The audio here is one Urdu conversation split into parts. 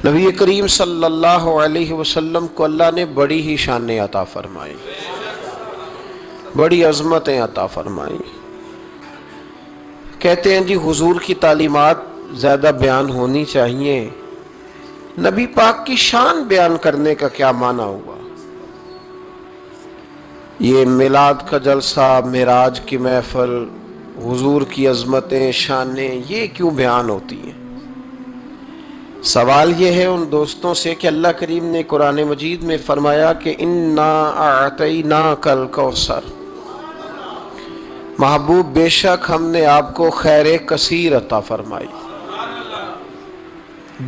نبی کریم صلی اللہ علیہ وسلم کو اللہ نے بڑی ہی شانیں عطا فرمائی، بڑی عظمتیں عطا فرمائی۔ کہتے ہیں جی حضور کی تعلیمات زیادہ بیان ہونی چاہیے، نبی پاک کی شان بیان کرنے کا کیا معنی ہوا؟ یہ میلاد کا جلسہ، معراج کی محفل، حضور کی عظمتیں، شانیں، یہ کیوں بیان ہوتی ہیں؟ سوال یہ ہے ان دوستوں سے کہ اللہ کریم نے قرآن مجید میں فرمایا کہ اِنَّا أَعْطَيْنَاكَ الْكَوْثَرَ، محبوب بے شک ہم نے آپ کو خیر کثیر عطا فرمائی،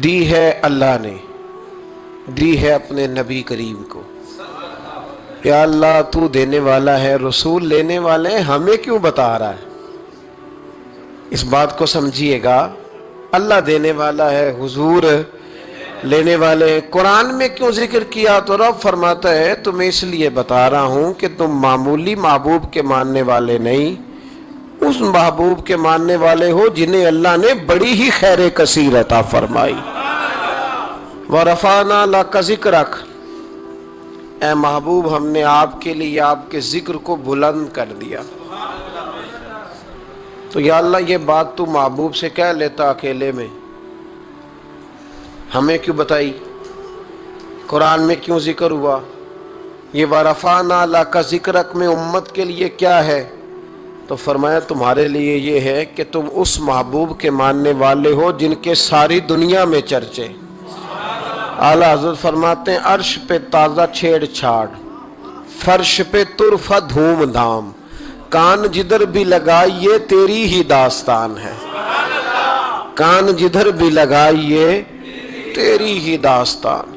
دی ہے اللہ نے، دی ہے اپنے نبی کریم کو۔ یا اللہ تو دینے والا ہے، رسول لینے والے ہیں، ہمیں کیوں بتا رہا ہے؟ اس بات کو سمجھیے گا، اللہ دینے والا ہے، حضور لینے والے ہیں، قرآن میں کیوں ذکر کیا؟ تو رب فرماتا ہے تمہیں اس لیے بتا رہا ہوں کہ تم معمولی محبوب کے ماننے والے نہیں، اس محبوب کے ماننے والے ہو جنہیں اللہ نے بڑی ہی خیر کثیر عطا فرمائی۔ وَرَفَعْنَا لَكَ ذِكْرَكَ، اے محبوب ہم نے آپ کے لیے آپ کے ذکر کو بلند کر دیا۔ تو یا اللہ یہ بات تو محبوب سے کہہ لیتا اکیلے میں، ہمیں کیوں بتائی؟ قرآن میں کیوں ذکر ہوا؟ یہ وَرَفَعْنَا لَكَ ذِكْرَكَ میں امت کے لیے کیا ہے؟ تو فرمایا تمہارے لیے یہ ہے کہ تم اس محبوب کے ماننے والے ہو جن کے ساری دنیا میں چرچے۔ اعلیٰ حضرت فرماتے ہیں عرش پہ تازہ چھیڑ چھاڑ، فرش پہ طرفہ دھوم دھام، کان جدھر بھی لگائیے تیری ہی داستان ہے، کان جدھر بھی لگائیے تیری ہی داستان۔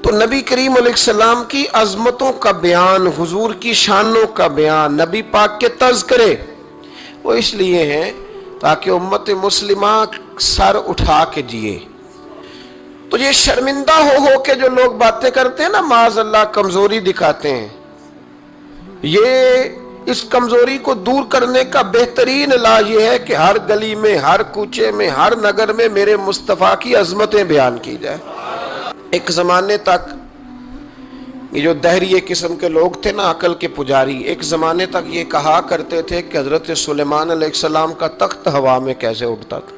تو نبی کریم علیہ السلام کی عظمتوں کا بیان، حضور کی شانوں کا بیان، نبی پاک کے تذکرے، وہ اس لیے ہیں تاکہ امت مسلمہ سر اٹھا کے جیے۔ تو یہ شرمندہ ہو کے جو لوگ باتیں کرتے ہیں نا، معاذ اللہ کمزوری دکھاتے ہیں، یہ اس کمزوری کو دور کرنے کا بہترین علاج یہ ہے کہ ہر گلی میں، ہر کوچے میں، ہر نگر میں میرے مصطفیٰ کی عظمتیں بیان کی جائے۔ ایک زمانے تک یہ جو دہریے قسم کے لوگ تھے نا، عقل کے پجاری، ایک زمانے تک یہ کہا کرتے تھے کہ حضرت سلیمان علیہ السلام کا تخت ہوا میں کیسے اٹھتا تھا؟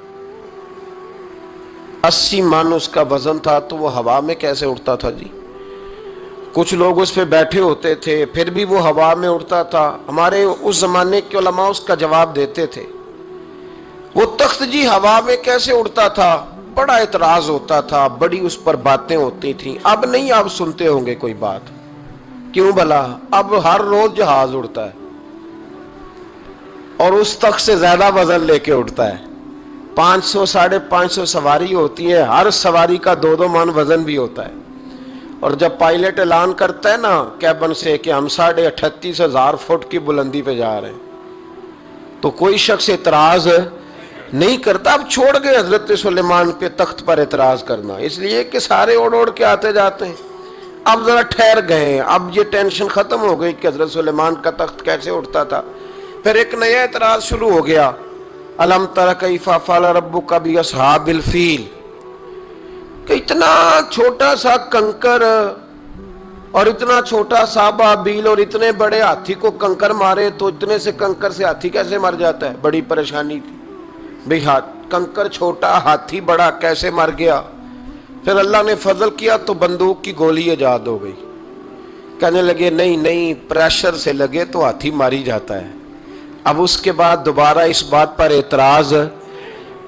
80 من اس کا وزن تھا تو وہ ہوا میں کیسے اٹھتا تھا جی؟ کچھ لوگ اس پہ بیٹھے ہوتے تھے پھر بھی وہ ہوا میں اٹھتا تھا۔ ہمارے اس زمانے کے علماء اس کا جواب دیتے تھے وہ تخت جی ہوا میں کیسے اڑتا تھا؟ بڑا اعتراض ہوتا تھا، بڑی اس پر باتیں ہوتی تھیں۔ اب نہیں آپ سنتے ہوں گے کوئی بات، کیوں بھلا؟ اب ہر روز جہاز اڑتا ہے اور اس تخت سے زیادہ وزن لے کے اڑتا ہے۔ 500 550 سواری ہوتی ہے، ہر سواری کا 2 من وزن بھی ہوتا ہے۔ اور جب پائلٹ اعلان کرتا ہے نا کیبن سے کہ ہم 38,500 فٹ کی بلندی پہ جا رہے ہیں، تو کوئی شخص اعتراض نہیں کرتا۔ اب چھوڑ گئے حضرت سلیمان کے تخت پر اعتراض کرنا، اس لیے کہ سارے اوڑ کے آتے جاتے ہیں۔ اب ذرا ٹھہر گئے، اب یہ ٹینشن ختم ہو گئی کہ حضرت سلیمان کا تخت کیسے اٹھتا تھا۔ پھر ایک نیا اعتراض شروع ہو گیا، الم تر کیف فعل ربک باصحاب الفیل، کہ اتنا چھوٹا سا کنکر اور اتنا چھوٹا سا بابیل اور اتنے بڑے ہاتھی کو کنکر مارے تو اتنے سے کنکر سے ہاتھی کیسے مر جاتا ہے؟ بڑی پریشانی تھی بھئی، کنکر چھوٹا ہاتھی بڑا کیسے مر گیا؟ پھر اللہ نے فضل کیا تو بندوق کی گولی ایجاد ہو گئی۔ کہنے لگے نہیں پریشر سے لگے تو ہاتھی ماری جاتا ہے۔ اب اس کے بعد دوبارہ اس بات پر اعتراض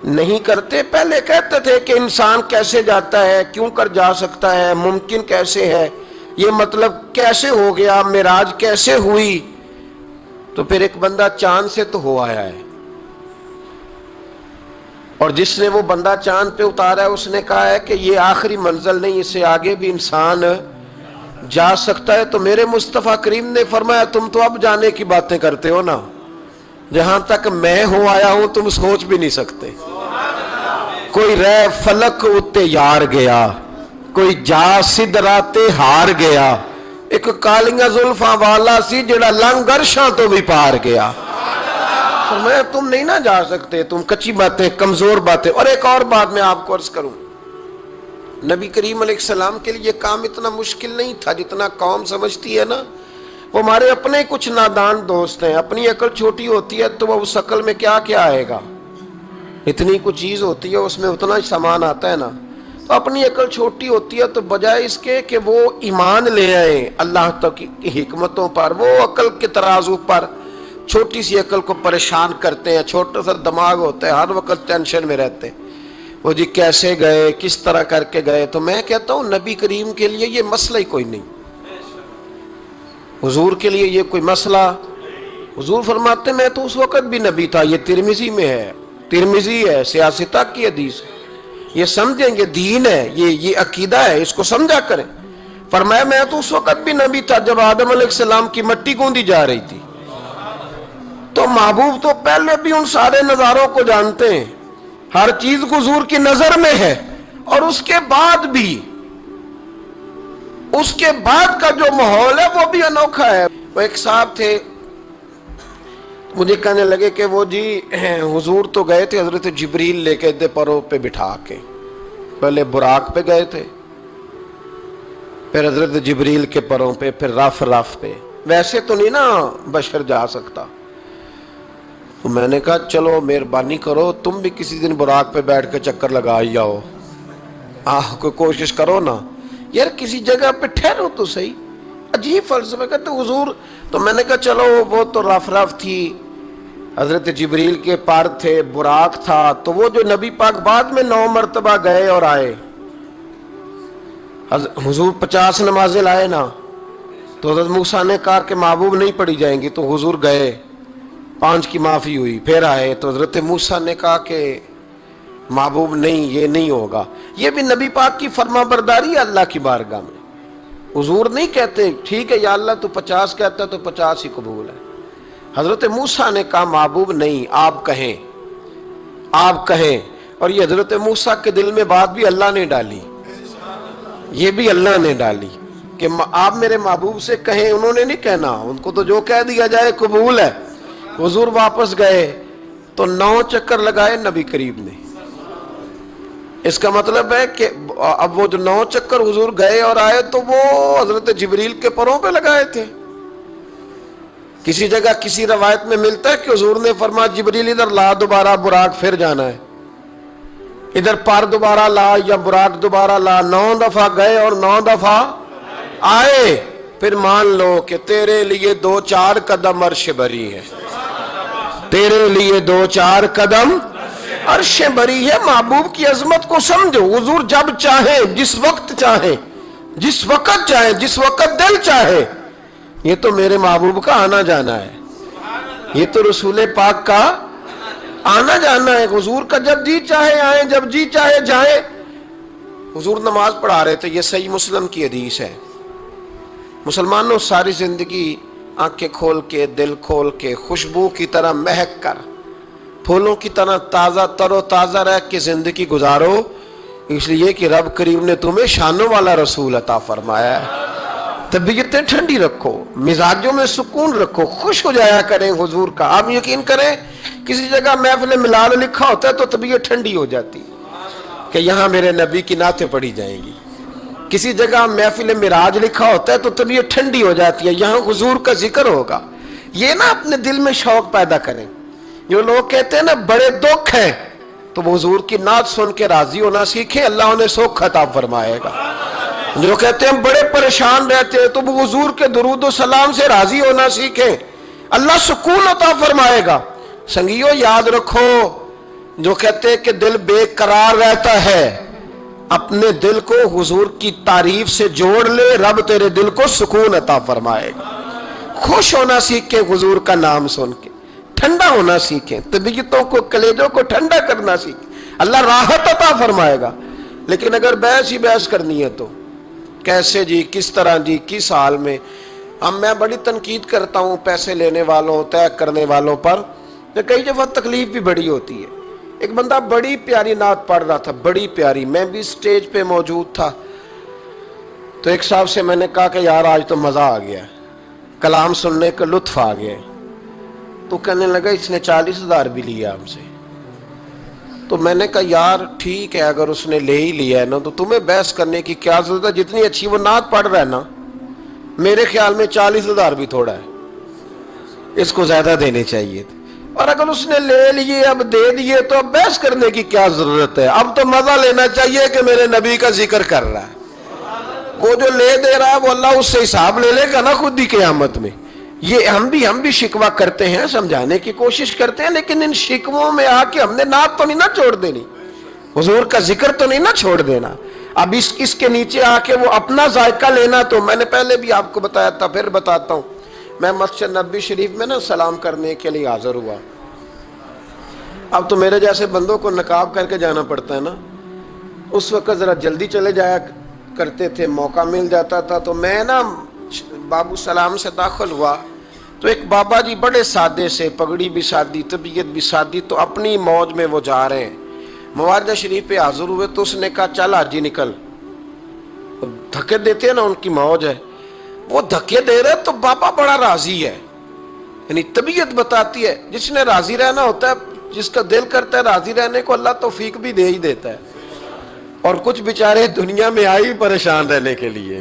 نہیں کرتے۔ پہلے کہتے تھے کہ انسان کیسے جاتا ہے، کیوں کر جا سکتا ہے، ممکن کیسے ہے، یہ مطلب کیسے ہو گیا، معراج کیسے ہوئی؟ تو پھر ایک بندہ چاند سے تو ہو آیا ہے، اور جس نے وہ بندہ چاند پہ اتارا ہے اس نے کہا ہے کہ یہ آخری منزل نہیں، اس سے آگے بھی انسان جا سکتا ہے۔ تو میرے مصطفیٰ کریم نے فرمایا تم تو اب جانے کی باتیں کرتے ہو نا، جہاں تک میں ہو آیا ہوں تم سوچ بھی نہیں سکتے۔ کوئی رہ فلک اتے یار گیا، کوئی جا سدراتے ہار گیا، ایک کالیاں زلفاں والا سی جڑا لنگ عرشاں تو بھی پار گیا۔ فرمایا تم نہیں نہ جا سکتے، تم کچی باتیں، کمزور باتیں۔ اور ایک اور بات میں آپ کو عرض کروں، نبی کریم علیہ السلام کے لیے کام اتنا مشکل نہیں تھا جتنا قوم سمجھتی ہے نا. وہ ہمارے اپنے کچھ نادان دوست ہیں, اپنی عقل چھوٹی ہوتی ہے تو وہ اس عقل میں کیا کیا آئے گا, اتنی کچھ چیز ہوتی ہے اس میں اتنا ہی سامان آتا ہے نا. تو اپنی عقل چھوٹی ہوتی ہے تو بجائے اس کے کہ وہ ایمان لے آئیں اللہ تک کی حکمتوں پر, وہ عقل کے ترازو پر چھوٹی سی عقل کو پریشان کرتے ہیں. چھوٹا سا دماغ ہوتا ہے, ہر وقت ٹینشن میں رہتے ہیں, وہ جی کیسے گئے, کس طرح کر کے گئے. تو میں کہتا ہوں نبی کریم کے لیے یہ مسئلہ ہی کوئی نہیں, حضور کے لیے یہ کوئی مسئلہ. حضور فرماتے میں تو اس وقت بھی نبی تھا. یہ ترمذی میں ہے, ترمذی ہے, سیاستہ کی حدیث ہے. یہ سمجھیں گے دین ہے, یہ عقیدہ ہے, اس کو سمجھا کریں. فرمایا میں تو اس وقت بھی نبی تھا جب آدم علیہ السلام کی مٹی گوندی جا رہی تھی. تو محبوب تو پہلے بھی ان سارے نظاروں کو جانتے ہیں, ہر چیز حضور کی نظر میں ہے. اور اس کے بعد بھی, اس کے بعد کا جو ماحول ہے وہ بھی انوکھا ہے. وہ ایک صاحب تھے, مجھے کہنے لگے کہ وہ جی حضور تو گئے تھے حضرت جبریل لے کے دے پروں پہ بٹھا کے, پہلے براق پہ گئے تھے, پھر حضرت جبریل کے پروں پہ, پھر رف پہ. ویسے تو نہیں نا بشر جا سکتا. تو میں نے کہا چلو مہربانی کرو تم بھی کسی دن براق پہ بیٹھ کے چکر لگا ہی جاؤ, کوئی کوشش کرو نا یار, کسی جگہ پہ ٹھہرو تو صحیح. عجیب فلسفہ کہتے حضور. تو میں نے کہا چلو وہ تو رف تھی, حضرت جبریل کے پر تھے, براق تھا. تو وہ جو نبی پاک بعد میں 9 مرتبہ گئے اور آئے, حضور 50 نمازیں لائے نا, تو حضرت موسیٰ نے کہا کہ محبوب نہیں پڑھی جائیں گی, تو حضور گئے, 5 کی معافی ہوئی, پھر آئے. تو حضرت موسیٰ نے کہا کہ محبوب نہیں, یہ نہیں ہوگا. یہ بھی نبی پاک کی فرما برداری ہے اللہ کی بارگاہ میں. حضور نہیں کہتے ٹھیک ہے یا اللہ تو 50 کہتا ہے تو 50 ہی قبول ہے. حضرت موسیٰ نے کہا محبوب نہیں, آپ کہیں, آپ کہیں. اور یہ حضرت موسیٰ کے دل میں بات بھی اللہ نے ڈالی, یہ بھی اللہ نے ڈالی کہ آپ میرے محبوب سے کہیں. انہوں نے نہیں کہنا, ان کو تو جو کہہ دیا جائے قبول ہے. حضور واپس گئے تو 9 چکر لگائے نبی کریم نے. اس کا مطلب ہے کہ اب وہ جو 9 چکر حضور گئے اور آئے تو وہ حضرت جبریل کے پروں پہ لگائے تھے. کسی جگہ کسی روایت میں ملتا ہے کہ حضور نے فرمایا جبریل ادھر لا دوبارہ براق, پھر جانا ہے, ادھر پر دوبارہ لا یا براق دوبارہ لا. 9 دفعہ گئے اور 9 دفعہ آئے. پھر مان لو کہ تیرے لیے 2-4 قدم عرش بری ہے, تیرے لیے 2-4 قدم عرش بری ہے. محبوب کی عظمت کو سمجھو. حضور جب چاہیں, جس وقت چاہیں, جس وقت چاہیں, جس وقت دل چاہے. یہ تو میرے محبوب کا آنا جانا ہے, یہ تو رسول پاک کا آنا جانا ہے. حضور کا جب جی چاہے آئیں, جب جی چاہے جائیں. حضور نماز پڑھا رہے تھے, یہ صحیح مسلم کی حدیث ہے. مسلمانوں ساری زندگی آنکھیں کھول کے, دل کھول کے, خوشبو کی طرح مہک کر, پھولوں کی طرح تازہ تر و تازہ رہ کے زندگی گزارو, اس لیے کہ رب کریم نے تمہیں شانوں والا رسول عطا فرمایا ہے. طبیعتیں ٹھنڈی رکھو, مزاجوں میں سکون رکھو, خوش ہو جایا کریں حضور کا. آپ یقین کریں کسی جگہ محفل ملال لکھا ہوتا ہے تو طبیعت ٹھنڈی ہو جاتی کہ یہاں میرے نبی کی نعتیں پڑھی جائیں گی. کسی جگہ محفل معراج لکھا ہوتا ہے تو طبیعت ٹھنڈی ہو جاتی ہے, یہاں حضور کا ذکر ہوگا. یہ نا اپنے دل میں شوق پیدا کریں. جو لوگ کہتے ہیں نا بڑے دکھ ہیں, تو وہ حضور کی نعت سن کے راضی ہونا سیکھیں, اللہ انہیں سکھ عطا فرمائے گا. جو کہتے ہیں بڑے پریشان رہتے ہیں, تو وہ حضور کے درود و سلام سے راضی ہونا سیکھیں, اللہ سکون عطا فرمائے گا. سنگیو یاد رکھو, جو کہتے ہیں کہ دل بے قرار رہتا ہے, اپنے دل کو حضور کی تعریف سے جوڑ لے, رب تیرے دل کو سکون عطا فرمائے گا. خوش ہونا سیکھیں حضور کا نام سن کے, ٹھنڈا ہونا سیکھیں, طبیعتوں کو کلیجوں کو ٹھنڈا کرنا سیکھیں, اللہ راحت عطا فرمائے گا. لیکن اگر بحث ہی بحث کرنی ہے تو کیسے جی, کس طرح جی, کس حال میں. میں بڑی تنقید کرتا ہوں پیسے لینے والوں, طے کرنے والوں پر, کئی دفعہ تکلیف بھی بڑی ہوتی ہے. ایک بندہ بڑی پیاری نعت پڑھ رہا تھا, بڑی پیاری, میں بھی سٹیج پہ موجود تھا. تو ایک صاحب سے میں نے کہا کہ یار آج تو مزہ آ گیا, کلام سننے کا لطف آ گیا. تو کہنے لگا اس نے 40,000 بھی لیا ہم سے. تو میں نے کہا یار ٹھیک ہے اگر اس نے لے ہی لیا ہے نا تو تمہیں بحث کرنے کی کیا ضرورت ہے؟ جتنی اچھی وہ نعت پڑھ رہا ہے نا، میرے خیال میں 40,000 بھی تھوڑا ہے، اس کو زیادہ دینے چاہیے تھے۔ اور اگر اس نے لے لیے اب دے دیے تو اب بحث کرنے کی کیا ضرورت ہے؟ اب تو مزہ لینا چاہیے کہ میرے نبی کا ذکر کر رہا ہے۔ وہ جو لے دے رہا ہے وہ اللہ اس سے حساب لے لے گا نا خود ہی قیامت میں۔ یہ ہم بھی شکوہ کرتے ہیں، سمجھانے کی کوشش کرتے ہیں، لیکن ان شکووں میں آ کے ہم نے نعت تو نہیں نہ چھوڑ دینی، حضور کا ذکر تو نہیں نہ چھوڑ دینا۔ اب اس کے نیچے آ کے وہ اپنا ذائقہ لینا، تو میں نے پہلے بھی آپ کو بتایا تھا، پھر بتاتا ہوں۔ میں مسجد نبوی شریف میں نا سلام کرنے کے لیے حاضر ہوا۔ اب تو میرے جیسے بندوں کو نقاب کر کے جانا پڑتا ہے نا، اس وقت ذرا جلدی چلے جایا کرتے تھے، موقع مل جاتا تھا۔ تو میں نا بابو سلام سے داخل ہوا تو ایک بابا جی بڑے سادے سے، پگڑی بھی سادی، طبیعت بھی سادی، تو اپنی موج میں وہ جا رہے ہیں۔ مواردہ شریف پہ حاضر ہوئے تو اس نے کہا چل حاجی نکل، دھکے دیتے ہیں نا، ان کی موج ہے، وہ دھکے دے رہے تو بابا بڑا راضی ہے، یعنی طبیعت بتاتی ہے جس نے راضی رہنا ہوتا ہے، جس کا دل کرتا ہے راضی رہنے کو، اللہ توفیق بھی دے ہی دیتا ہے۔ اور کچھ بیچارے دنیا میں آئی پریشان رہنے کے لیے،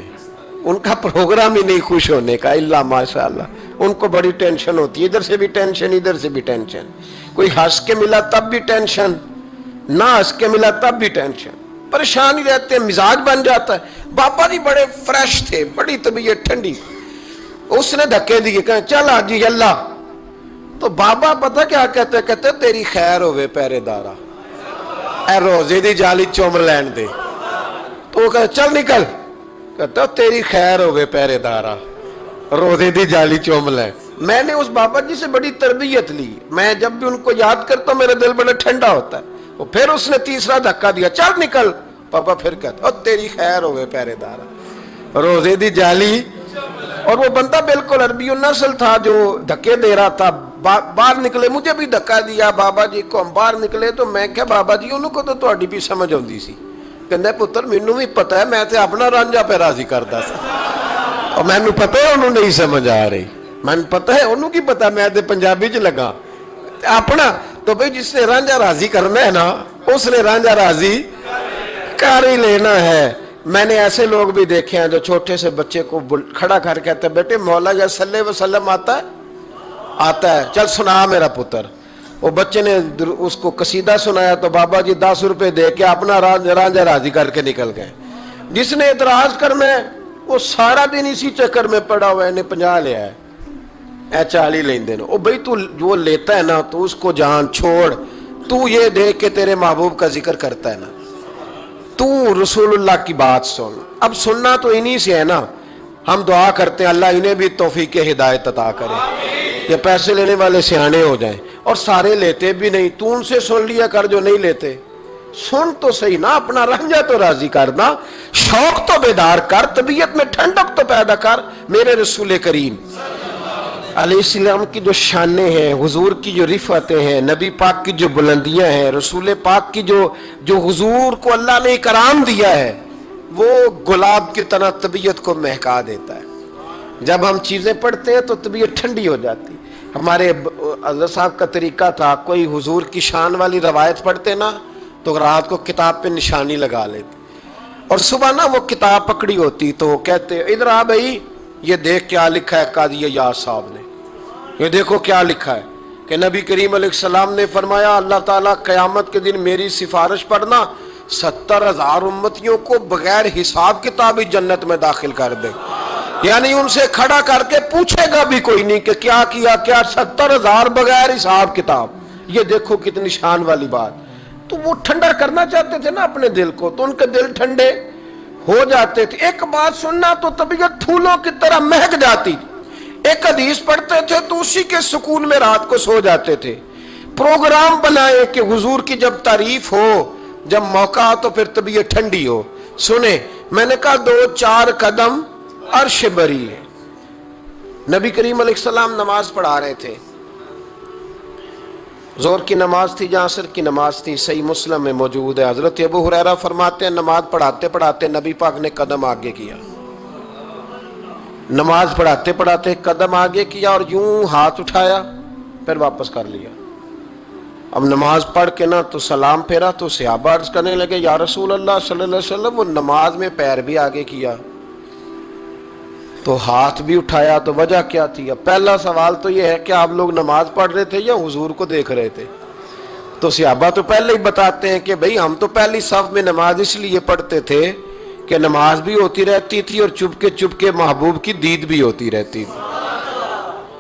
ان کا پروگرام ہی نہیں خوش ہونے کا، اللہ ماشاءاللہ ان کو بڑی ٹینشن ہوتی ہے، ادھر سے بھی ٹینشن ادھر سے بھی ٹینشن، کوئی ہنس کے ملا تب بھی ٹینشن، نہ ہنس کے ملا تب بھی ٹینشن، پریشان ہی رہتے ہیں، مزاج بن جاتا ہے۔ بابا جی بڑے فریش تھے، بڑی طبیعت ٹھنڈی، اس نے دھکے دیے، کہا چل حاجی اللہ۔ تو بابا پتہ کیا کہتے تیری خیر ہوئے پہرے دارا، اے روزے دی جالی چومر لین دے۔ تو وہ کہتا چل نکل، کہتا تیری خیر ہوئے پہرے دارا، روزے دی جالی چوم لین۔ میں نے اس بابا جی سے بڑی تربیت لی، میں جب بھی ان کو یاد کرتا ہوں میرا دل بڑا ٹھنڈا ہوتا ہے۔ وہ پھر اس نے تیسرا دھکا دیا، چل نکل، پاپا پھر کہتا تیری خیر ہوئے پہرے دارا، روزے دی جالی۔ اور وہ بندہ بالکل عربی النسل تھا جو دھکے دے رہا تھا، باہر نکلے، مجھے بھی دھکا دیا بابا جی کو، ہم باہر نکلے تو میں کہا بابا جی انہوں کو تو تہاڈی بھی سمجھ آتی سی، کہندے پتر مینوں بھی پتہ ہے، میں تے اپنا رانجھا پہ راضی کردا سا، اور مینوں پتہ ہے انہوں نہیں سمجھ آ رہی، مینوں پتہ ہے انہوں کی پتہ، میں تے پنجابی چ لگا اپنا۔ تو بھئی جس نے رانجھا راضی کرنا ہے نا، اس نے رانجھا راضی کر ہی لینا ہے۔ میں نے ایسے لوگ بھی دیکھے ہیں جو چھوٹے سے بچے کو کھڑا کر کہتے ہیں بیٹے مولا یا صلی اللہ علیہ وسلم آتا ہے، چل سنا میرا پتر۔ وہ بچے نے اس کو قصیدہ سنایا تو بابا جی 10 روپے دے کے اپنا رانجھا راضی کر کے نکل گئے۔ جس نے اعتراض کرنا ہے وہ سارا دن اسی چکر میں پڑا ہوا ہے، انہیں 50 لیا ہے، اے 40 لیں دینا۔ او بھئی تو جو لیتا ہے نا تو اس کو جان چھوڑ، تو یہ دیکھ کے تیرے محبوب کا ذکر کرتا ہے نا، تو رسول اللہ کی بات سن۔ اب سننا تو انہی سے ہے نا، ہم دعا کرتے ہیں اللہ انہیں بھی توفیق ہدایت عطا کرے، یہ پیسے لینے والے سیانے ہو جائیں، اور سارے لیتے بھی نہیں، تو ان سے سن لیا کر جو نہیں لیتے، سن تو صحیح نا، اپنا رنجا تو راضی کرنا، شوق تو بیدار کر، طبیعت میں ٹھنڈک تو پیدا کر۔ میرے رسول کریم علیہ السلام کی جو شانیں ہیں، حضور کی جو رفعتیں ہیں، نبی پاک کی جو بلندیاں ہیں، رسول پاک کی جو حضور کو اللہ نے کرام دیا ہے، وہ گلاب کی طرح طبیعت کو مہکا دیتا ہے۔ جب ہم چیزیں پڑھتے ہیں تو طبیعت ٹھنڈی ہو جاتی۔ ہمارے حضرت صاحب کا طریقہ تھا، کوئی حضور کی شان والی روایت پڑھتے نا تو رات کو کتاب پہ نشانی لگا لیتے، اور صبح نا وہ کتاب پکڑی ہوتی تو کہتے ادھر آ بھائی یہ دیکھ کیا لکھا ہے قاضی یار صاحب نے، یہ دیکھو کیا لکھا ہے کہ نبی کریم علیہ السلام نے فرمایا اللہ تعالیٰ قیامت کے دن میری سفارش پڑھنا 70,000 امتیوں کو بغیر حساب کتاب جنت میں داخل کر دے، یعنی ان سے کھڑا کر کے پوچھے گا بھی کوئی نہیں کہ کیا کیا، کیا 70,000 بغیر حساب کتاب۔ یہ دیکھو کتنی شان والی بات۔ تو وہ ٹھنڈا کرنا چاہتے تھے نا اپنے دل کو، تو ان کے دل ٹھنڈے ہو جاتے تھے۔ ایک بات سننا تو طبیعت پھولوں کی طرح مہک جاتی، ایک حدیث پڑھتے تھے تو اسی کے سکون میں رات کو سو جاتے تھے۔ پروگرام بنائے کہ حضور کی جب تعریف ہو، جب موقع ہو تو پھر طبیعت ٹھنڈی ہو۔ سنیں، میں نے کہا 2-4 قدم عرش بری ہے۔ نبی کریم علیہ السلام نماز پڑھا رہے تھے، ظہر کی نماز تھی یا عصر کی نماز تھی، صحیح مسلم میں موجود ہے۔ حضرت ابو ہریرہ فرماتے ہیں نماز پڑھاتے پڑھاتے نبی پاک نے قدم آگے کیا، نماز پڑھاتے پڑھاتے قدم آگے کیا اور یوں ہاتھ اٹھایا پھر واپس کر لیا۔ اب نماز پڑھ کے نا تو سلام پھیرا تو صحابہ عرض کرنے لگے یا رسول اللہ صلی اللہ علیہ وسلم وہ نماز میں پیر بھی آگے کیا تو ہاتھ بھی اٹھایا، تو وجہ کیا تھی؟ اب پہلا سوال تو یہ ہے کہ آپ لوگ نماز پڑھ رہے تھے یا حضور کو دیکھ رہے تھے؟ تو صحابہ تو پہلے ہی بتاتے ہیں کہ بھئی ہم تو پہلی صف میں نماز اس لیے پڑھتے تھے کہ نماز بھی ہوتی رہتی تھی اور چپ کے محبوب کی دید بھی ہوتی رہتی تھی۔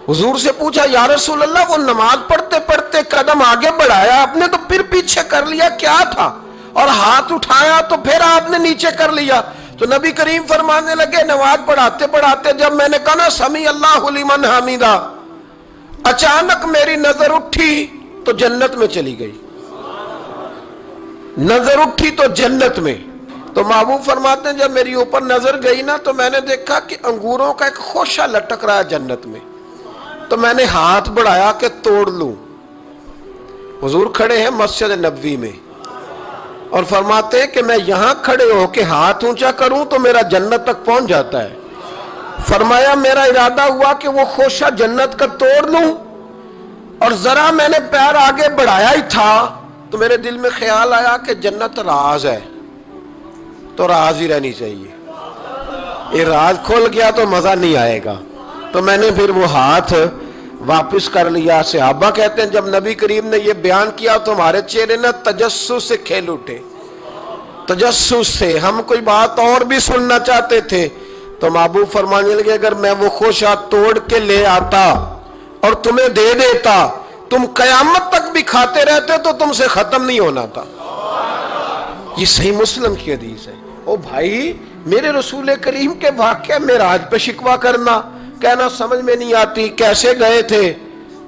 حضور سے پوچھا یا رسول اللہ وہ نماز پڑھتے پڑھتے قدم آگے بڑھایا آپ نے تو پھر پیچھے کر لیا، کیا تھا؟ اور ہاتھ اٹھایا تو پھر آپ نے نیچے کر لیا۔ تو نبی کریم فرمانے لگے نماز پڑھاتے پڑھاتے جب میں نے کہا نا سمیع اللہ لمن حمیدہ، اچانک میری نظر اٹھی تو جنت میں چلی گئی، نظر اٹھی تو جنت میں۔ تو محبوب فرماتے ہیں جب میری اوپر نظر گئی نا تو میں نے دیکھا کہ انگوروں کا ایک خوشہ لٹک رہا ہے جنت میں، تو میں نے ہاتھ بڑھایا کہ توڑ لوں۔ حضور کھڑے ہیں مسجد نبوی میں اور فرماتے ہیں کہ میں یہاں کھڑے ہو کے ہاتھ اونچا کروں تو میرا جنت تک پہنچ جاتا ہے۔ فرمایا میرا ارادہ ہوا کہ وہ خوشہ جنت کا توڑ لوں، اور ذرا میں نے پیر آگے بڑھایا ہی تھا تو میرے دل میں خیال آیا کہ جنت راز ہے تو راز ہی رہنی چاہیے، یہ راز کھل گیا تو مزہ نہیں آئے گا، تو میں نے پھر وہ ہاتھ واپس کر لیا۔ صحابہ کہتے ہیں جب نبی کریم نے یہ بیان کیا تو ہمارے چہرے نہ تجسس سے کھیل اٹھے، تجسس سے ہم کوئی بات اور بھی سننا چاہتے تھے۔ تو محبوب فرمانے لگے اگر میں وہ خوشہ توڑ کے لے آتا اور تمہیں دے دیتا تم قیامت تک بھی کھاتے رہتے تو تم سے ختم نہیں ہونا تھا۔ یہ صحیح مسلم کی حدیث ہے۔ او بھائی میرے رسول کریم کے واقعہ معراج پہ شکوہ کرنا، کہنا سمجھ میں نہیں آتی کیسے گئے تھے،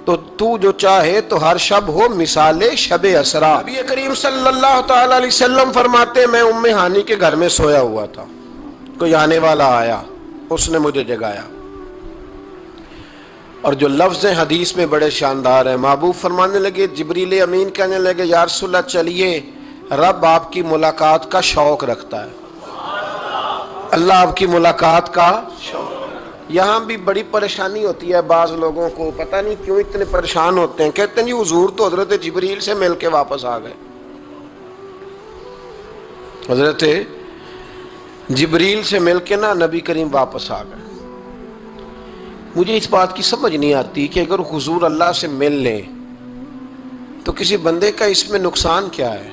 تو جو چاہے تو ہر شب ہو مثال شب اسرا۔ نبی کریم صلی اللہ تعالی علیہ وسلم فرماتے میں ام ہانی کے گھر میں سویا ہوا تھا، کوئی آنے والا آیا، اس نے مجھے جگایا، اور جو لفظ حدیث میں بڑے شاندار ہیں۔ محبوب فرمانے لگے جبریل امین کہنے لگے یا رسول اللہ چلیے رب آپ کی ملاقات کا شوق رکھتا ہے، اللہ آپ کی ملاقات کا شوق۔ یہاں بھی بڑی پریشانی ہوتی ہے بعض لوگوں کو، پتہ نہیں کیوں اتنے پریشان ہوتے ہیں، کہتے ہیں جی حضور تو حضرت جبریل سے مل کے واپس آ گئے، حضرت جبریل سے مل کے نا نبی کریم واپس آ گئے۔ مجھے اس بات کی سمجھ نہیں آتی کہ اگر حضور اللہ سے مل لیں تو کسی بندے کا اس میں نقصان کیا ہے؟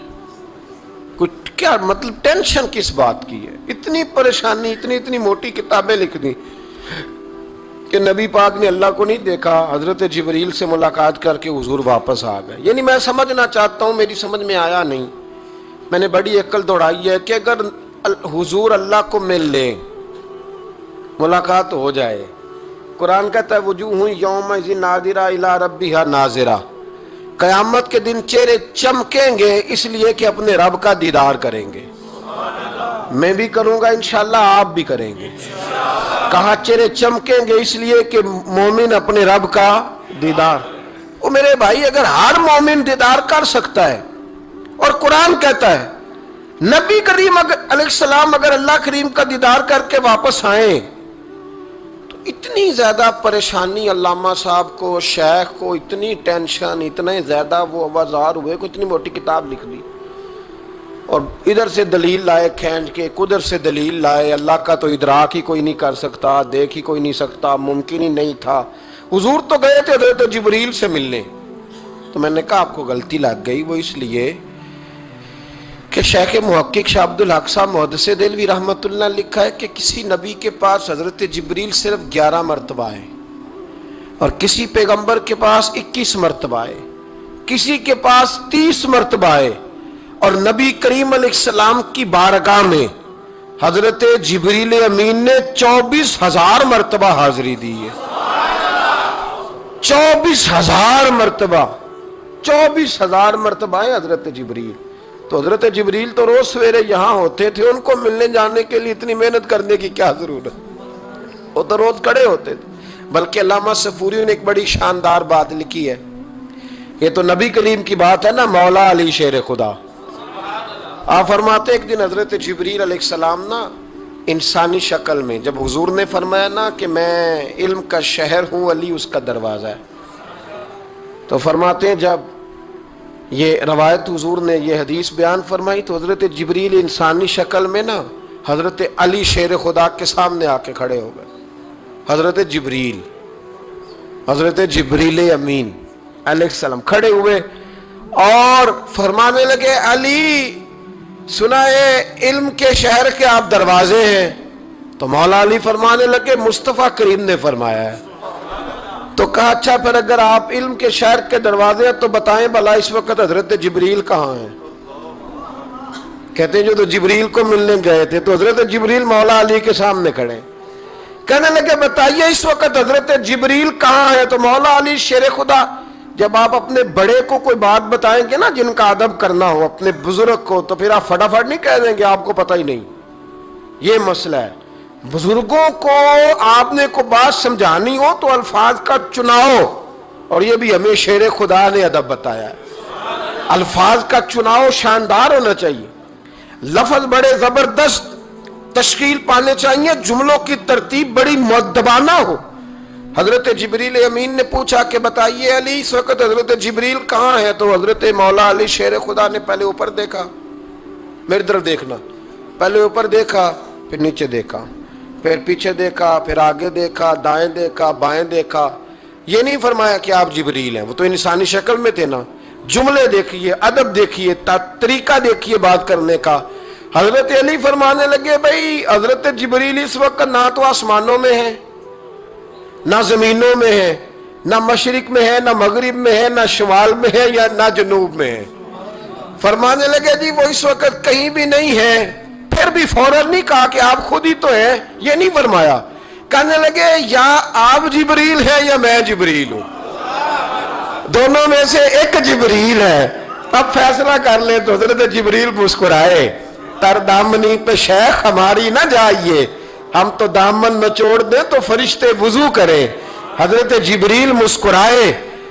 کچھ کیا مطلب ٹینشن کس بات کی ہے؟ اتنی پریشانی، اتنی موٹی کتابیں لکھ دی کہ نبی پاک نے اللہ کو نہیں دیکھا، حضرت جبریل سے ملاقات کر کے حضور واپس آ گئے۔ یعنی میں سمجھنا چاہتا ہوں، میری سمجھ میں آیا نہیں، میں نے بڑی عقل دوڑائی ہے کہ اگر حضور اللہ کو مل لیں، ملاقات ہو جائے، قرآن کہتا ہے وجوہ یومئذ ناظرہ الی ربہا ناظرہ، قیامت کے دن چہرے چمکیں گے اس لیے کہ اپنے رب کا دیدار کریں گے۔ میں بھی کروں گا انشاءاللہ، آپ بھی کریں گے۔ کہا چہرے چمکیں گے اس لیے کہ مومن اپنے رب کا دیدار۔ وہ میرے بھائی اگر ہر مومن دیدار کر سکتا ہے، اور قرآن کہتا ہے نبی کریم علیہ السلام اگر اللہ کریم کا دیدار کر کے واپس آئیں تو اتنی زیادہ پریشانی علامہ صاحب کو، شیخ کو، اتنی ٹینشن، اتنے زیادہ وہ آوازار ہوئے کہ اتنی موٹی کتاب لکھ دی، اور ادھر سے دلیل لائے کھینچ کے، ادھر سے دلیل لائے، اللہ کا تو ادراک ہی کوئی نہیں کر سکتا، دیکھ ہی کوئی نہیں سکتا، ممکن ہی نہیں تھا۔ حضور تو گئے تھے حضرت جبریل سے ملنے۔ تو میں نے کہا آپ کو غلطی لگ گئی، وہ اس لیے کہ شیخ محقق شاہ عبد الحق صاحب محدث دہلوی رحمۃ اللہ لکھا ہے کہ کسی نبی کے پاس حضرت جبریل صرف 11 مرتبہ آئے، اور کسی پیغمبر کے پاس 21 مرتبہ آئے، کسی کے پاس 30 مرتبہ آئے، اور نبی کریم علیہ السلام کی بارگاہ میں حضرت جبریل امین نے 24,000 مرتبہ حاضری دی ہے۔ 24,000 مرتبہ، 24,000 مرتبہ آئے حضرت جبریل۔ تو حضرت جبریل تو روز سویرے یہاں ہوتے تھے، ان کو ملنے جانے کے لیے اتنی محنت کرنے کی کیا ضرورت، وہ تو روز کھڑے ہوتے تھے۔ بلکہ علامہ صفوری نے ایک بڑی شاندار بات لکھی ہے، یہ تو نبی کریم کی بات ہے نا، مولا علی شیر خدا۔ آپ فرماتے ایک دن حضرت جبریل علیہ السلام نا انسانی شکل میں، جب حضور نے فرمایا نا کہ میں علم کا شہر ہوں، علی اس کا دروازہ ہے، تو فرماتے ہیں جب یہ روایت حضور نے یہ حدیث بیان فرمائی تو حضرت جبریل انسانی شکل میں نا حضرت علی شیر خدا کے سامنے آ کے کھڑے ہو گئے. حضرت جبریل امین علیہ السلام کھڑے ہوئے اور فرمانے لگے علی سنا ہے علم کے شہر کے آپ دروازے ہیں. تو مولا علی فرمانے لگے مصطفیٰ کریم نے فرمایا ہے. تو کہا اچھا پھر اگر آپ علم کے شہر کے دروازے ہیں تو بتائیں بھلا اس وقت حضرت جبریل کہاں ہیں؟ کہتے ہیں جو تو جبریل کو ملنے گئے تھے تو حضرت جبریل مولا علی کے سامنے کھڑے. کہنے لگے بتائیے اس وقت حضرت جبریل کہاں ہے؟ تو مولا علی شیر خدا جب آپ اپنے بڑے کو کوئی بات بتائیں گے نا جن کا ادب کرنا ہو اپنے بزرگ کو تو پھر آپ فٹافٹ نہیں کہہ دیں گے آپ کو پتہ ہی نہیں. یہ مسئلہ ہے. بزرگوں کو آپ نے کو بات سمجھانی ہو تو الفاظ کا چناؤ, اور یہ بھی ہمیں شیر خدا نے ادب بتایا ہے. الفاظ کا چناؤ شاندار ہونا چاہیے, لفظ بڑے زبردست تشکیل پانے چاہیے, جملوں کی ترتیب بڑی مؤدبانہ ہو. حضرت جبریل امین نے پوچھا کہ بتائیے علی اس وقت حضرت جبریل کہاں ہے؟ تو حضرت مولا علی شیر خدا نے پہلے اوپر دیکھا, میری طرف دیکھنا, پہلے اوپر دیکھا پھر نیچے دیکھا پھر پیچھے دیکھا پھر آگے دیکھا دائیں دیکھا بائیں دیکھا. یہ نہیں فرمایا کہ آپ جبریل ہیں, وہ تو انسانی شکل میں تھے نا. جملے دیکھیے, ادب دیکھیے, طریقہ دیکھیے بات کرنے کا. حضرت علی فرمانے لگے بھئی حضرت جبریل اس وقت نہ تو آسمانوں میں ہے نہ زمینوں میں ہے, نہ مشرق میں ہے نہ مغرب میں ہے نہ شمال میں ہے یا نہ جنوب میں ہے. فرمانے لگے جی وہ اس وقت کہیں بھی نہیں ہے. پھر بھی فوراً نہیں کہا کہ آپ خود ہی تو ہیں, یہ نہیں فرمایا. کہنے لگے یا آپ جبریل ہیں یا میں جبریل ہوں, دونوں میں سے ایک جبریل ہے, اب فیصلہ کر لیں. تو حضرت جبریل مسکرائے, تر دامنی پہ شیخ ہماری نہ جائیے, ہم تو دامن نچوڑ دیں تو فرشتے وضو کریں. حضرت جبریل مسکرائے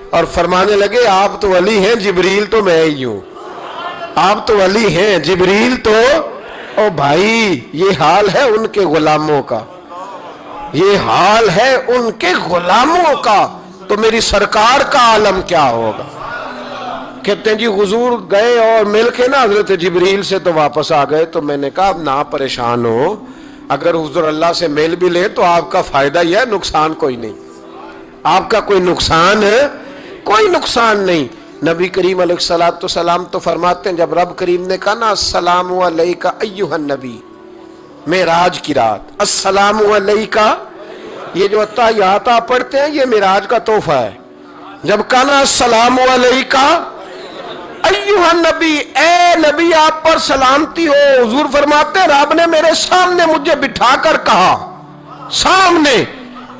اور فرمانے لگے آپ تو علی ہیں, جبریل تو میں ہی ہوں. آپ تو علی ہیں, جبریل تو او بھائی یہ حال ہے ان کے غلاموں کا, یہ حال ہے ان کے غلاموں کا, تو میری سرکار کا عالم کیا ہوگا. کہتے ہیں جی حضور گئے اور مل کے نا حضرت جبریل سے تو واپس آ گئے. تو میں نے کہا اب نہ پریشان ہو, اگر حضور اللہ سے مل بھی لے تو آپ کا فائدہ ہی ہے, نقصان کوئی نہیں. آپ کا کوئی نقصان ہے, کوئی نقصان نہیں. نبی کریم علیہ السلام تو فرماتے ہیں جب رب کریم نے کہا نا السلام علیکہ ایھا النبی, معراج کی رات, السلام علیکہ, یہ جو اتحیات آپ پڑھتے ہیں یہ معراج کا تحفہ ہے. جب کہا نا السلام علیکہ ایھا النبی, اے نبی آپ پر سلامتی ہو. حضور فرماتے ہیں رب نے میرے سامنے مجھے بٹھا کر کہا, سامنے,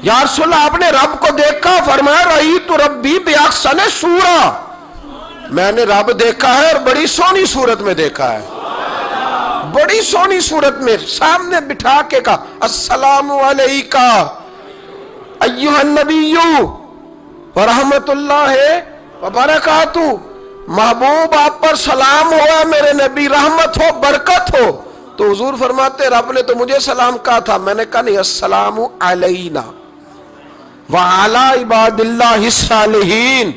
یا رسول اللہ آپ نے رب کو دیکھا؟ فرمایا رأیت ربی بأحسن صورۃ, میں نے رب دیکھا ہے اور بڑی سونی صورت میں دیکھا ہے, بڑی سونی صورت میں. سامنے بٹھا کے کہا السلام علیکہ ایھا النبی ورحمۃ اللہ وبرکاتہ, محبوب آپ پر سلام ہوا میرے نبی, رحمت ہو برکت ہو. تو حضور فرماتے رب نے تو مجھے سلام کہا تھا. میں نے کہا نہیں, السلام علینا وعلی عباد اللہ الصالحین,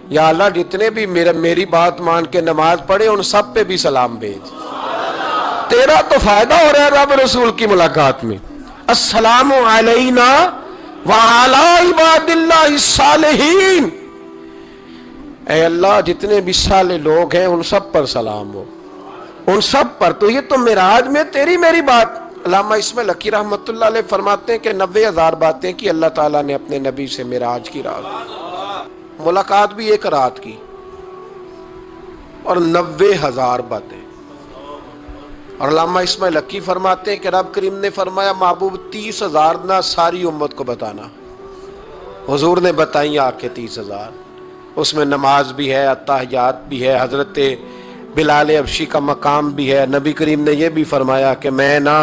یا اللہ جتنے بھی میری بات مان کے نماز پڑھے ان سب پہ بھی سلام بھیج, تیرا تو فائدہ ہو رہا ہے رب رسول کی ملاقات میں. السلام علینا وعلی عباد اللہ الصالحین, اے اللہ جتنے بھی صالح لوگ ہیں ان سب پر سلام ہو, ان سب پر. تو یہ تو معراج میں تیری میری بات. علامہ اسماعیل حقی رحمۃ اللہ علیہ فرماتے ہیں کہ 90,000 باتیں کی اللہ تعالیٰ نے اپنے نبی سے معراج کی رات, ملاقات بھی ایک رات کی, اور 90,000 باتیں. اور علامہ اسماعیل حقی فرماتے ہیں کہ رب کریم نے فرمایا محبوب 30,000 نہ ساری امت کو بتانا. حضور نے بتائی آ کے 30,000, اس میں نماز بھی ہے, اتحیات بھی ہے, حضرت بلال حبشی کا مقام بھی ہے. نبی کریم نے یہ بھی فرمایا کہ میں نا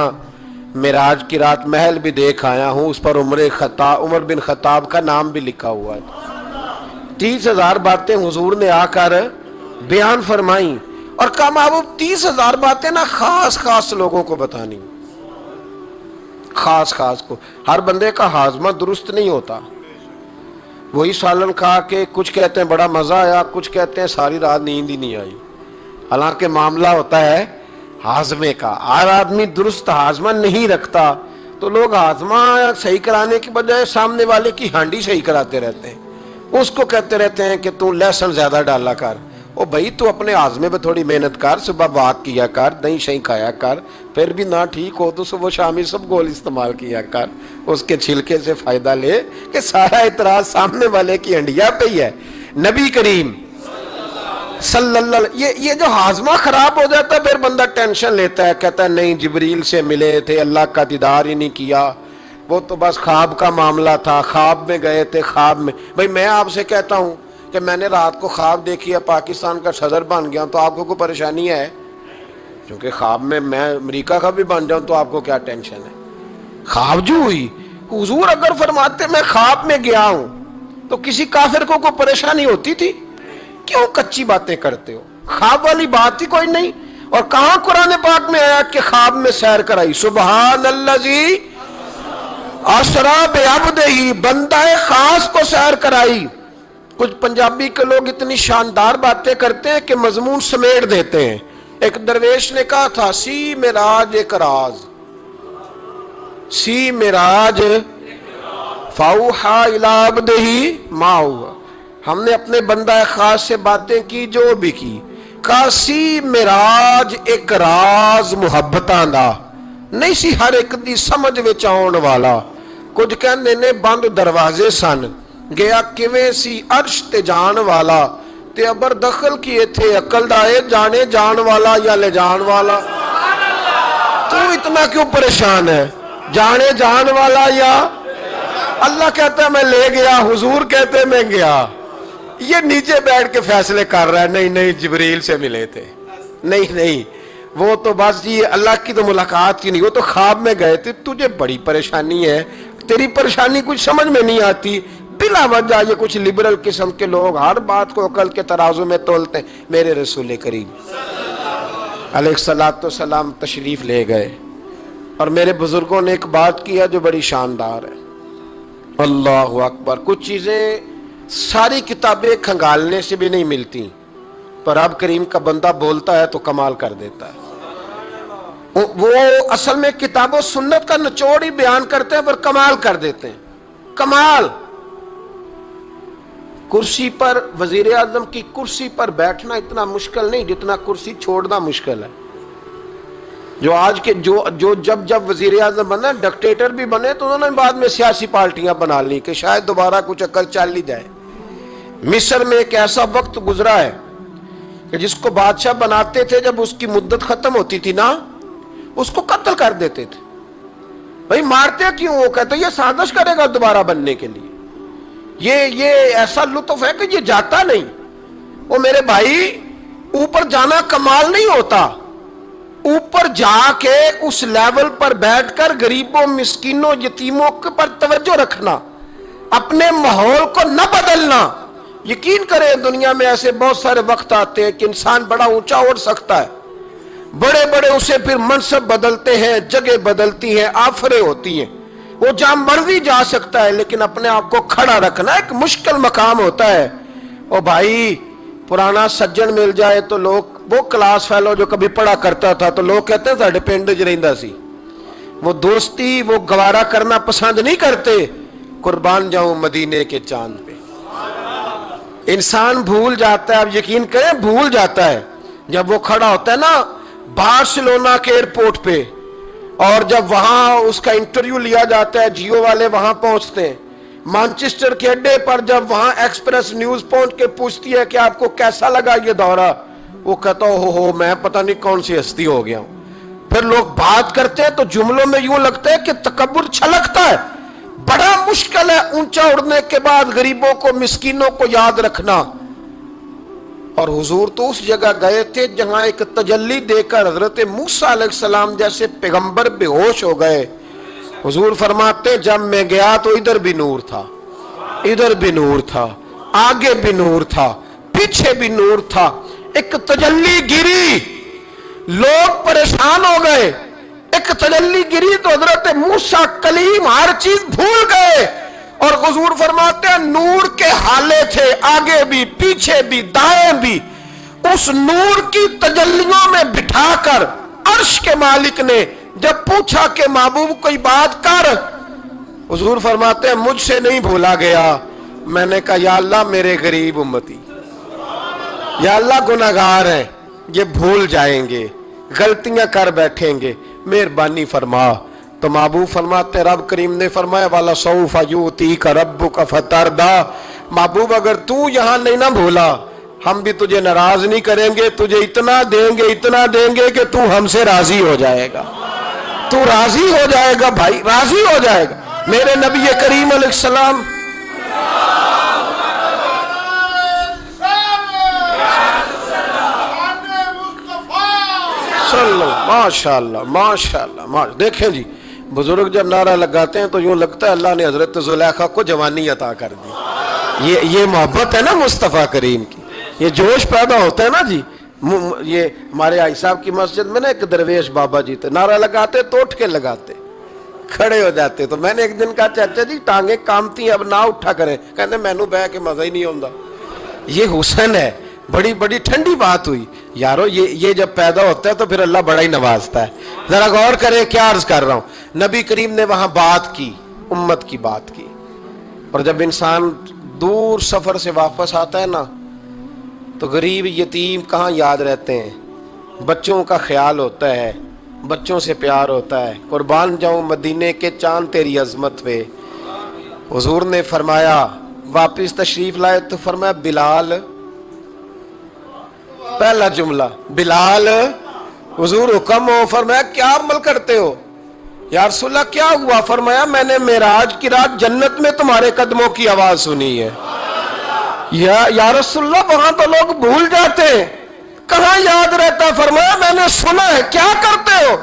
معراج کی رات محل بھی دیکھ آیا ہوں, اس پر عمر بن خطاب کا نام بھی لکھا ہوا ہے. 30,000 باتیں حضور نے آ کر بیان فرمائیں, اور کہا محبوب 30,000 باتیں نا خاص خاص لوگوں کو بتانی, خاص خاص کو. ہر بندے کا ہاضمہ درست نہیں ہوتا, وہی سالن کھا کے کچھ کہتے ہیں بڑا مزہ آیا، کچھ کہتے ہیں ساری رات نیند ہی نہیں آئی، حالانکہ معاملہ ہوتا ہے ہاضمے کا۔ ہر آدمی درست ہاضمہ نہیں رکھتا، تو لوگ ہاضمہ صحیح کرانے کی بجائے سامنے والے کی ہانڈی صحیح کراتے رہتے ہیں، اس کو کہتے رہتے ہیں کہ تو لہسن زیادہ ڈالا کر۔ او بھائی تو اپنے ہاضمے پہ تھوڑی محنت کر، صبح واک کیا کر، دہی شہی کھایا کر، پھر بھی نہ ٹھیک ہو تو صبح شامی سب گول استعمال کیا کر، اس کے چھلکے سے فائدہ لے، کہ سارا اعتراض سامنے والے کی ہنڈیا پہ ہی ہے۔ نبی کریم صلی اللہ علیہ، یہ جو ہاضمہ خراب ہو جاتا ہے پھر بندہ ٹینشن لیتا ہے، کہتا ہے نہیں جبریل سے ملے تھے، اللہ کا دیدار ہی نہیں کیا، وہ تو بس خواب کا معاملہ تھا، خواب میں گئے تھے، خواب میں۔ بھائی میں آپ سے کہتا ہوں کہ میں نے رات کو خواب دیکھی ہے پاکستان کا صدر بن گیا، تو آپ کو کوئی پریشانی ہے؟ کیونکہ خواب میں امریکہ کا بھی بن جاؤں تو آپ کو کیا ٹینشن ہے؟ خواب جو ہوئی، حضور اگر فرماتے میں خواب میں گیا ہوں تو کسی کافر کو کوئی پریشانی ہوتی تھی؟ کیوں کچی باتیں کرتے ہو؟ خواب والی بات ہی کوئی نہیں۔ اور کہاں قرآن پاک میں آیا کہ خواب میں سیر کرائی؟ سبحان الذی اسریٰ بعبدہ، بندہ خاص کو سیر کرائی۔ کچھ پنجابی کے لوگ اتنی شاندار باتیں کرتے ہیں کہ مضمون سمیٹ دیتے ہیں۔ ایک درویش نے کہا تھا سی معراج ایک راز، سی معراج فاوحیٰ الی عبدہ ما ہوا، ہم نے اپنے بندہ خاص سے باتیں کی جو بھی کی، کہا سی معراج ایک راز محبتاں دا نہیں سی ہر ایک دی سمجھ وچ آਉਣ والا، کچھ کہندے نے بند دروازے سن، گیا کیویں سی عرش تے جان والا، تے ابر دخل کیے تھے عقل دائے جانے جان والا یا لے جان والا۔ تو اتنا کیوں پریشان ہے؟ جانے جان والا یا اللہ کہتا ہے میں لے گیا، حضور کہتے ہیں میں گیا، یہ نیچے بیٹھ کے فیصلے کر رہا ہے، نہیں نہیں جبریل سے ملے تھے، نہیں نہیں وہ تو بس یہ اللہ کی تو ملاقات کی نہیں، وہ تو خواب میں گئے تھے، تجھے بڑی پریشانی ہے، تیری پریشانی کچھ سمجھ میں نہیں آتی۔ بلا وجہ یہ کچھ لبرل قسم کے لوگ ہر بات کو عقل کے ترازو میں تولتے ہیں۔ میرے رسول کریم علیہ الصلوۃ والسلام تشریف لے گئے، اور میرے بزرگوں نے ایک بات کیا جو بڑی شاندار ہے، اللہ اکبر۔ کچھ چیزیں ساری کتابیں کھنگالنے سے بھی نہیں ملتی، پر رب کریم کا بندہ بولتا ہے تو کمال کر دیتا ہے۔ وہ اصل میں کتاب و سنت کا نچوڑ ہی بیان کرتے ہیں پر کمال کر دیتے ہیں، کمال۔ کرسی پر، وزیر اعظم کی کرسی پر بیٹھنا اتنا مشکل نہیں جتنا کرسی چھوڑنا مشکل ہے۔ جو آج کے جب وزیر اعظم بنا، ڈکٹیٹر بھی بنے تو انہوں نے بعد میں سیاسی پارٹیاں بنا لی کہ شاید دوبارہ کچھ عقل چل ہی جائے۔ مصر میں ایک ایسا وقت گزرا ہے کہ جس کو بادشاہ بناتے تھے جب اس کی مدت ختم ہوتی تھی نا، اس کو قتل کر دیتے تھے۔ بھائی مارتے کیوں؟ وہ کہتے یہ سازش کرے گا دوبارہ بننے کے لیے، یہ ایسا لطف ہے کہ یہ جاتا نہیں۔ وہ میرے بھائی اوپر جانا کمال نہیں ہوتا، اوپر جا کے اس لیول پر بیٹھ کر غریبوں مسکینوں یتیموں پر توجہ رکھنا، اپنے ماحول کو نہ بدلنا۔ یقین کریں دنیا میں ایسے بہت سارے وقت آتے ہیں کہ انسان بڑا اونچا اڑ سکتا ہے، بڑے بڑے اسے پھر منصب بدلتے ہیں، جگہ بدلتی ہیں، آفریں ہوتی ہیں، وہ جہاں مرضی جا سکتا ہے، لیکن اپنے آپ کو کھڑا رکھنا ایک مشکل مقام ہوتا ہے۔ او بھائی پرانا سجن مل جائے تو لوگ، وہ کلاس فیلو جو کبھی پڑھا کرتا تھا تو لوگ کہتے ہیں ساڈے پنڈ وچ رہندا سی، وہ دوستی وہ گوارا کرنا پسند نہیں کرتے۔ قربان جاؤں مدینے کے چاند پہ۔ انسان بھول جاتا ہے، اب یقین کریں بھول جاتا ہے، جب وہ کھڑا ہوتا ہے نا بارسلونا کے ایئرپورٹ پہ، اور جب وہاں اس کا انٹرویو لیا جاتا ہے، جیو والے وہاں پہنچتے ہیں، مانچسٹر کے اڈے پر جب وہاں ایکسپریس نیوز پہنچ کے پوچھتی ہے کہ آپ کو کیسا لگا یہ دورہ، وہ کہتا ہو میں پتہ نہیں کون سی ہستی ہو گیا ہوں۔ پھر لوگ بات کرتے ہیں تو جملوں میں یوں لگتا ہے کہ تکبر چھلکتا ہے۔ بڑا مشکل ہے اونچا اڑنے کے بعد غریبوں کو مسکینوں کو یاد رکھنا۔ اور حضور تو اس جگہ گئے تھے جہاں ایک تجلی دے کر حضرت موسیٰ علیہ السلام جیسے پیغمبر بے ہوش ہو گئے۔ حضور فرماتے جب میں گیا تو ادھر بھی نور تھا، ادھر بھی نور تھا، آگے بھی نور تھا، پیچھے بھی نور تھا۔ ایک تجلی گری، لوگ پریشان ہو گئے، ایک تجلی گری تو حضرت موسیٰ کلیم ہر چیز بھول گئے، اور حضور فرماتے ہیں نور کے حالے تھے، آگے بھی پیچھے بھی دائیں بھی، اس نور کی تجلیوں میں بٹھا کر عرش کے مالک نے جب پوچھا کہ محبوب کوئی بات کر، حضور فرماتے ہیں مجھ سے نہیں بھولا گیا، میں نے کہا یا اللہ میرے غریب امتی، یا اللہ گناہگار ہیں، یہ بھول جائیں گے، غلطیاں کر بیٹھیں گے، مہربانی فرما۔ تو محبوب فرماتے ہیں رب کریم نے فرمایا وَلَسَوْفَ يُؤْتِيكَ رَبُّكَ فَتَرْضَىٰ، محبوب اگر تو یہاں نہیں نہ بھولا ہم بھی تجھے ناراض نہیں کریں گے، تجھے اتنا دیں گے کہ تو ہم سے راضی ہو جائے گا، تو راضی ہو جائے گا بھائی، راضی ہو جائے گا۔ میرے نبی کریم علیہ السلام ماشاءاللہ دیکھیں جی، بزرگ جب نعرہ لگاتے ہیں تو یوں لگتا ہے اللہ نے حضرت زلیخا کو جوانی عطا کر دی۔ یہ محبت ہے نا مصطفیٰ کریم کی، یہ جوش پیدا ہوتا ہے نا جی۔ یہ ہمارے آئی صاحب کی مسجد میں نا ایک درویش بابا جی تھے، نعرہ لگاتے تو اٹھ کے لگاتے، کھڑے ہو جاتے۔ تو میں نے ایک دن کہا چاچا جی ٹانگیں کامتی ہیں اب نہ اٹھا کریں، کہتے مینو بہ کے مزہ ہی نہیں ہوتا۔ یہ حسن ہے، بڑی ٹھنڈی بات ہوئی یارو، یہ جب پیدا ہوتا ہے تو پھر اللہ بڑا ہی نوازتا ہے۔ ذرا غور کرے کیا عرض کر رہا ہوں، نبی کریم نے وہاں بات کی، امت کی بات کی، اور جب انسان دور سفر سے واپس آتا ہے نا تو غریب یتیم کہاں یاد رہتے ہیں، بچوں کا خیال ہوتا ہے، بچوں سے پیار ہوتا ہے۔ قربان جاؤں مدینے کے چاند تیری عظمت پہ۔ حضور نے فرمایا واپس تشریف لائے تو فرمایا بلال، پہلا جملہ بلال، حضور حکم ہو، فرمایا کیا عمل کرتے ہو؟ یا رسول اللہ کیا ہوا؟ فرمایا میں نے معراج کی رات جنت میں تمہارے قدموں کی آواز سنی ہے۔ یا رسول اللہ وہاں تو لوگ بھول جاتے ہیں، کہاں یاد رہتا؟ فرمایا میں نے سنا ہے، کیا کرتے ہو؟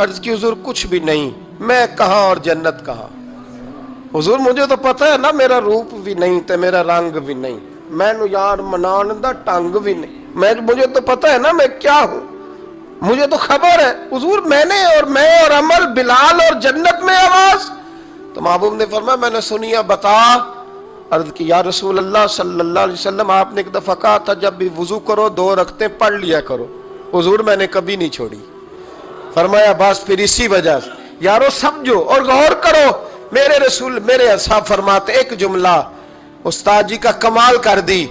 عرض کی حضور کچھ بھی نہیں، میں کہاں اور جنت کہاں؟ حضور مجھے تو پتہ ہے نا میرا روپ بھی نہیں تے میرا رنگ بھی نہیں، میں نو یار منان دا ٹنگ بھی نہیں، مجھے تو پتہ ہے نا میں کیا ہوں، مجھے تو خبر ہے حضور، میں نے اور عمل، بلال اور جنت میں آواز۔ تو محبوب نے فرمایا میں نے سنی ہے، بتا۔ عرض کی یا رسول اللہ صلی اللہ علیہ وسلم آپ نے ایک دفعہ کہا تھا جب بھی وضو کرو 2 رکعتیں پڑھ لیا کرو، حضور میں نے کبھی نہیں چھوڑی۔ فرمایا بس پھر اسی وجہ سے یارو سمجھو اور غور کرو، میرے رسول میرے اصحاب فرماتے ایک جملہ استاد جی کا کمال کر دی،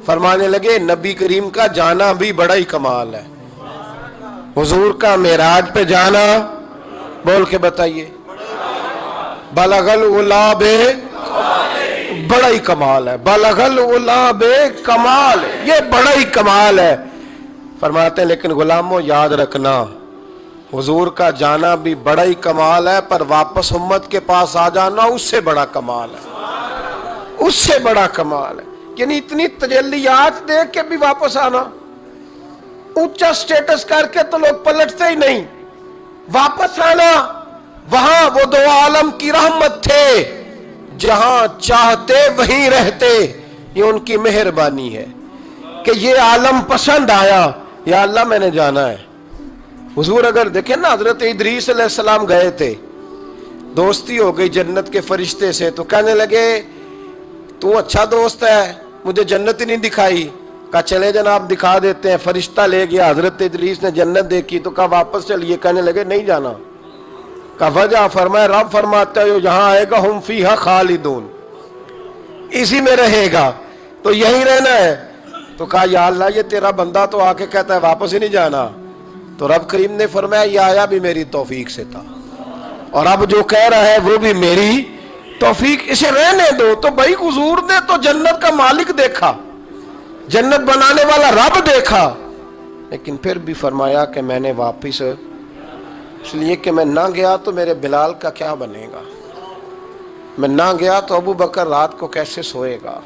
فرمانے لگے نبی کریم کا جانا بھی بڑا ہی کمال ہے، حضور کا معراج پہ جانا، بول کے بتائیے، بلغ العلا بے، بڑا ہی کمال ہے، بلغ العلا بے کمال، یہ بڑا ہی کمال ہے۔ فرماتے ہیں لیکن غلاموں یاد رکھنا حضور کا جانا بھی بڑا ہی کمال ہے، پر واپس امت کے پاس آ جانا اس سے بڑا کمال ہے، اس سے بڑا کمال ہے۔ یعنی اتنی تجلیات دیکھ کے بھی واپس آنا، اونچا سٹیٹس کر کے تو لوگ پلٹتے ہی نہیں، واپس آنا، وہاں وہ 2 عالم کی رحمت تھے، جہاں چاہتے وہیں رہتے، یہ ان کی مہربانی ہے کہ یہ عالم پسند آیا، یا اللہ میں نے جانا ہے۔ حضور اگر دیکھیں نا حضرت ادریس علیہ السلام گئے تھے، دوستی ہو گئی جنت کے فرشتے سے، تو کہنے لگے تو اچھا دوست ہے، مجھے جنت ہی نہیں دکھائی، کہا چلے جناب دکھا دیتے ہیں، فرشتہ لے گیا، حضرت ادریس نے جنت دیکھی تو کہا واپس چلیے، کہنے لگے نہیں جانا، کہا وجہ؟ فرمایا رب فرماتا ہے یہاں آئے گا ہم فیہا خالدون، اسی میں رہے گا، تو یہی رہنا ہے۔ تو کہا یا اللہ یہ تیرا بندہ تو آ کے کہتا ہے واپس ہی نہیں جانا، تو رب کریم نے فرمایا یہ آیا بھی میری توفیق سے تھا، اور اب جو کہہ رہا ہے وہ بھی میری توفیق، اسے رہنے دو۔ تو بھائی حضور نے تو جنت کا مالک دیکھا، جنت بنانے والا رب دیکھا، لیکن پھر بھی فرمایا کہ میں نے واپس، اس لیے کہ میں نہ گیا تو میرے بلال کا کیا بنے گا، میں نہ گیا تو ابو بکر رات کو کیسے سوئے گا،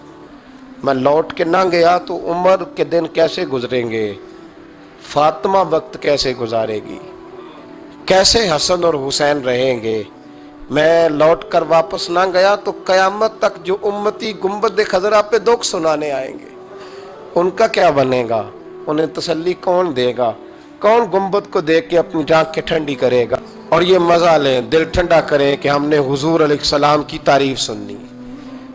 میں لوٹ کے نہ گیا تو عمر کے دن کیسے گزریں گے، فاطمہ وقت کیسے گزارے گی، کیسے حسن اور حسین رہیں گے، میں لوٹ کر واپس نہ گیا تو قیامت تک جو امتی گنبد خضرا پہ دکھ سنانے آئیں گے ان کا کیا بنے گا، انہیں تسلی کون دے گا، کون گنبد کو دیکھ کے اپنی آنکھیں ٹھنڈی کرے گا اور یہ مزہ لیں، دل ٹھنڈا کریں کہ ہم نے حضور علیہ السلام کی تعریف سننی،